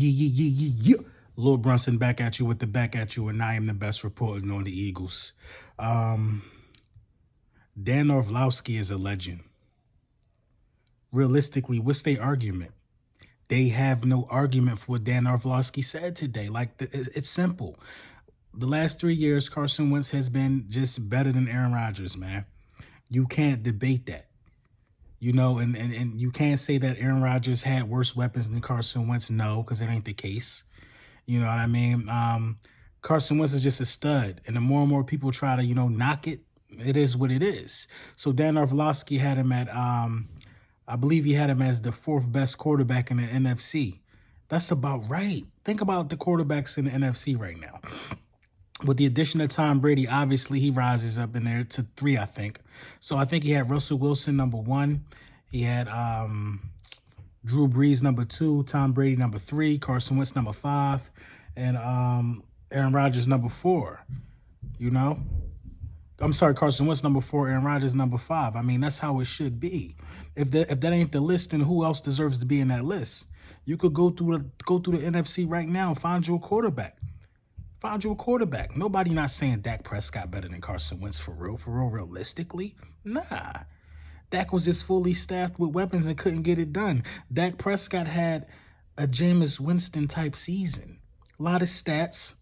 Yeah. Lil Brunson back at you with the back at you, and I am the best reporting on the Eagles. Um, Dan Orlovsky is a legend. Realistically, what's their argument? They have no argument for what Dan Orlovsky said today. Like, it's simple. The last 3 years, Carson Wentz has been just better than Aaron Rodgers, man. You can't debate that. You know, and you can't say that Aaron Rodgers had worse weapons than Carson Wentz. No, because it ain't the case. You know what I mean? Carson Wentz is just a stud. And the more and more people try to, knock it, it is what it is. So Dan Orlovsky had him at, I believe he had him as the fourth best quarterback in the NFC. That's about right. Think about the quarterbacks in the NFC right now. With the addition of Tom Brady, obviously he rises up in there to 3, I think. So I think he had Russell Wilson number 1. He had Drew Brees number 2, Tom Brady number 3, Carson Wentz number 5, and Aaron Rodgers number 4. You know? I'm sorry, Carson Wentz number 4, Aaron Rodgers number 5. I mean, that's how it should be. If that ain't the list, then who else deserves to be in that list? You could go through the NFC right now and find you a quarterback. Find you a quarterback. Nobody not saying Dak Prescott better than Carson Wentz for real, realistically. Nah. Dak was just fully staffed with weapons and couldn't get it done. Dak Prescott had a Jameis Winston type season. A lot of stats.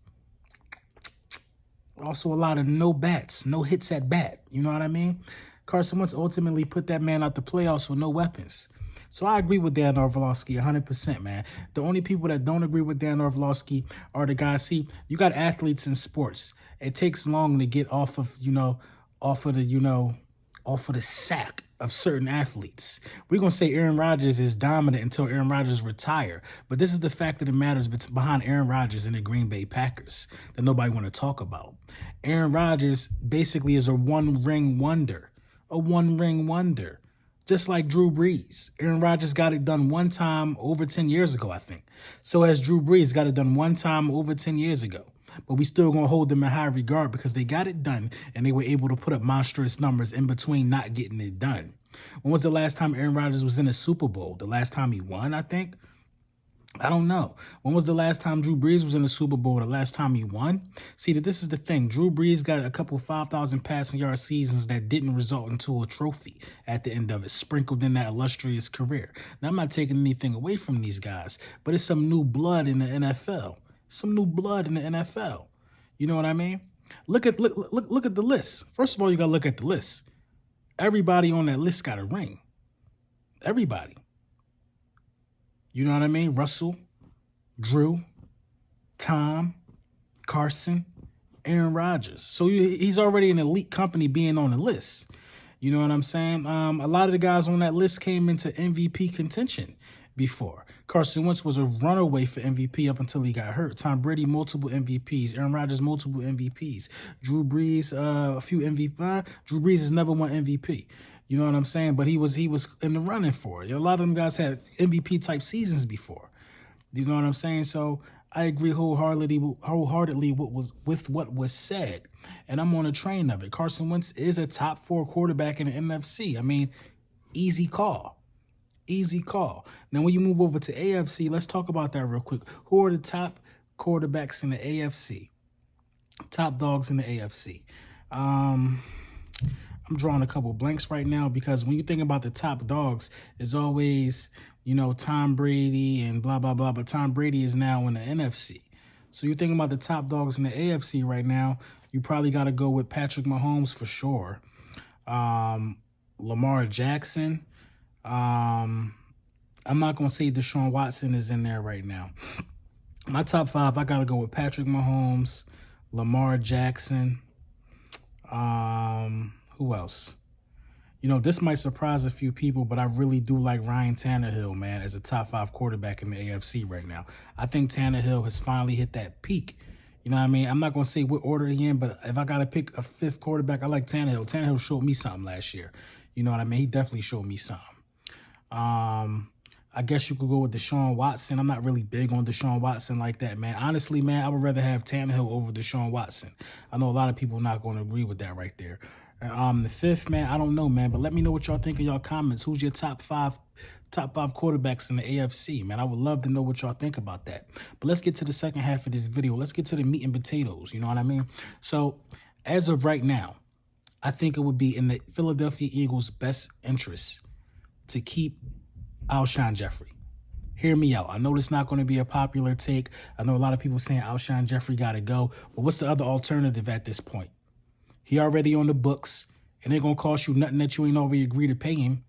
Also a lot of no bats, no hits at bat. You know what I mean? Carson Wentz ultimately put that man out the playoffs with no weapons. So I agree with Dan Orlovsky 100%, man. The only people that don't agree with Dan Orlovsky are the guys. See, you got athletes in sports. It takes long to get off of the sack of certain athletes. We're going to say Aaron Rodgers is dominant until Aaron Rodgers retire. But this is the fact that it matters behind Aaron Rodgers and the Green Bay Packers that nobody want to talk about. Aaron Rodgers basically is a one-ring wonder. A one-ring wonder. Just like Drew Brees. Aaron Rodgers got it done one time over 10 years ago, I think. So has Drew Brees got it done one time over 10 years ago. But we still going to hold them in high regard because they got it done and they were able to put up monstrous numbers in between not getting it done. When was the last time Aaron Rodgers was in a Super Bowl? The last time he won, I think? I don't know. When was the last time Drew Brees was in the Super Bowl? The last time he won? See, this is the thing. Drew Brees got a couple 5,000 passing yard seasons that didn't result into a trophy at the end of it, sprinkled in that illustrious career. Now, I'm not taking anything away from these guys, but it's some new blood in the NFL. Some new blood in the NFL. You know what I mean? Look at the list. First of all, you got to look at the list. Everybody on that list got a ring. Everybody. You know what I mean? Russell, Drew, Tom, Carson, Aaron Rodgers. So he's already an elite company being on the list. You know what I'm saying? A lot of the guys on that list came into MVP contention before. Carson Wentz was a runaway for MVP up until he got hurt. Tom Brady, multiple MVPs. Aaron Rodgers, multiple MVPs. Drew Brees, a few MVP. Drew Brees has never won MVP. You know what I'm saying? But he was in the running for it. A lot of them guys had MVP type seasons before. You know what I'm saying? So I agree wholeheartedly with what was said. And I'm on a train of it. Carson Wentz is a top 4 quarterback in the NFC. I mean, easy call. Easy call. Now, when you move over to AFC, let's talk about that real quick. Who are the top quarterbacks in the AFC? Top dogs in the AFC. I'm drawing a couple blanks right now because when you think about the top dogs, it's always, Tom Brady and blah, blah, blah. But Tom Brady is now in the NFC. So you're thinking about the top dogs in the AFC right now, you probably got to go with Patrick Mahomes for sure. Lamar Jackson. I'm not going to say Deshaun Watson is in there right now. My top 5, I got to go with Patrick Mahomes, Lamar Jackson. Who else? This might surprise a few people, but I really do like Ryan Tannehill, man, as a top 5 quarterback in the AFC right now. I think Tannehill has finally hit that peak. You know what I mean? I'm not going to say what order he in, but if I got to pick a 5th quarterback, I like Tannehill. Tannehill showed me something last year. You know what I mean? He definitely showed me something. I guess you could go with Deshaun Watson. I'm not really big on Deshaun Watson like that, man. Honestly, man, I would rather have Tannehill over Deshaun Watson. I know a lot of people are not going to agree with that right there. The 5th, man, I don't know, man, but let me know what y'all think in y'all comments. Who's your top 5 top 5 quarterbacks in the AFC, man. I would love to know what y'all think about that. But let's get to the second half of this video. Let's get to the meat and potatoes, you know what I mean? So as of right now, I think it would be in the Philadelphia Eagles' best interest to keep Alshon Jeffrey. Hear me out. I know it's not going to be a popular take. I know a lot of people saying Alshon Jeffrey got to go. But what's the other alternative at this point? He already on the books. It ain't going to cost you nothing that you ain't already agreed to pay him.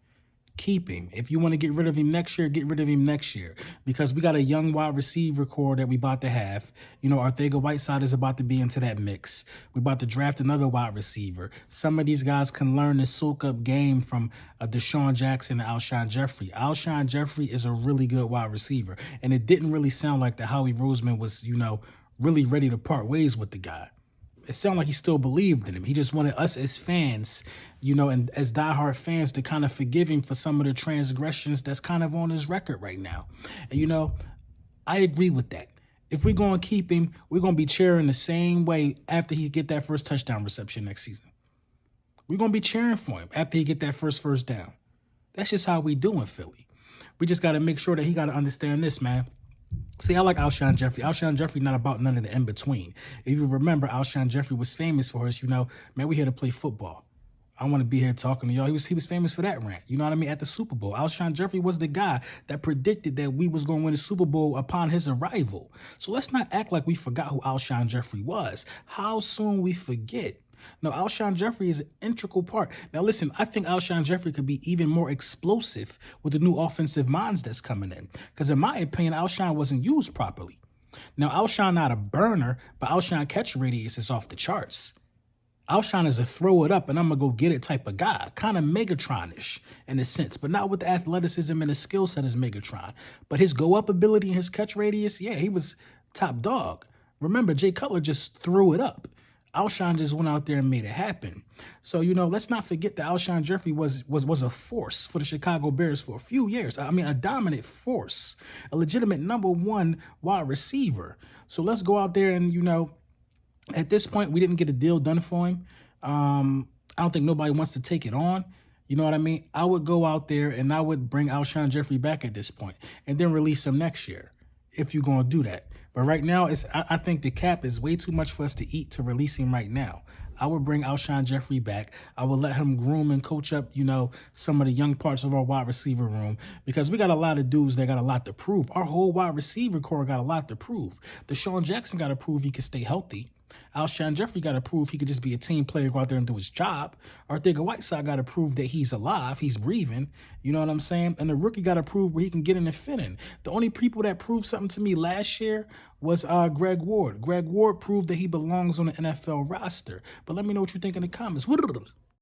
Keep him. If you want to get rid of him next year, get rid of him next year. Because we got a young wide receiver core that we about to have. You know, Arcega-Whiteside is about to be into that mix. We about to draft another wide receiver. Some of these guys can learn the soak-up game from Deshaun Jackson and Alshon Jeffrey. Alshon Jeffrey is a really good wide receiver. And it didn't really sound like that Howie Roseman was, you know, really ready to part ways with the guy. It sounded like he still believed in him. He just wanted us as fans, you know, and as diehard fans to kind of forgive him for some of the transgressions that's kind of on his record right now. And, you know, I agree with that. If we're going to keep him, we're going to be cheering the same way after he get that first touchdown reception next season. We're going to be cheering for him after he get that first down. That's just how we do in Philly. We just got to make sure that he got to understand this, man. See, I like Alshon Jeffrey. Alshon Jeffrey not about none of the in-between. If you remember, Alshon Jeffrey was famous for us, you know, man, we here to play football. I want to be here talking to y'all. He was famous for that rant. You know what I mean? At the Super Bowl, Alshon Jeffrey was the guy that predicted that we was going to win the Super Bowl upon his arrival. So let's not act like we forgot who Alshon Jeffrey was. How soon we forget? No, Alshon Jeffrey is an integral part. Now, listen, I think Alshon Jeffrey could be even more explosive with the new offensive minds that's coming in. Because in my opinion, Alshon wasn't used properly. Now, Alshon not a burner, but Alshon catch radius is off the charts. Alshon is a throw it up and I'm going to go get it type of guy. Kind of Megatron-ish in a sense, but not with the athleticism and the skill set as Megatron. But his go-up ability and his catch radius, yeah, he was top dog. Remember, Jay Cutler just threw it up. Alshon just went out there and made it happen. So, you know, let's not forget that Alshon Jeffrey was a force for the Chicago Bears for a few years. I mean, a dominant force, a legitimate #1 wide receiver. So let's go out there and, you know, at this point, we didn't get a deal done for him. I don't think nobody wants to take it on. You know what I mean? I would go out there and I would bring Alshon Jeffrey back at this point and then release him next year if you're going to do that. But right now, I think the cap is way too much for us to eat to release him right now. I would bring Alshon Jeffrey back. I would let him groom and coach up, you know, some of the young parts of our wide receiver room because we got a lot of dudes that got a lot to prove. Our whole wide receiver core got a lot to prove. Deshaun Jackson got to prove he can stay healthy. Alshon Jeffrey got to prove he could just be a team player, go out there and do his job. Arcega-Whiteside got to prove that he's alive, he's breathing. You know what I'm saying? And the rookie got to prove where he can get in and fit in. The only people that proved something to me last year was Greg Ward. Greg Ward proved that he belongs on the NFL roster. But let me know what you think in the comments.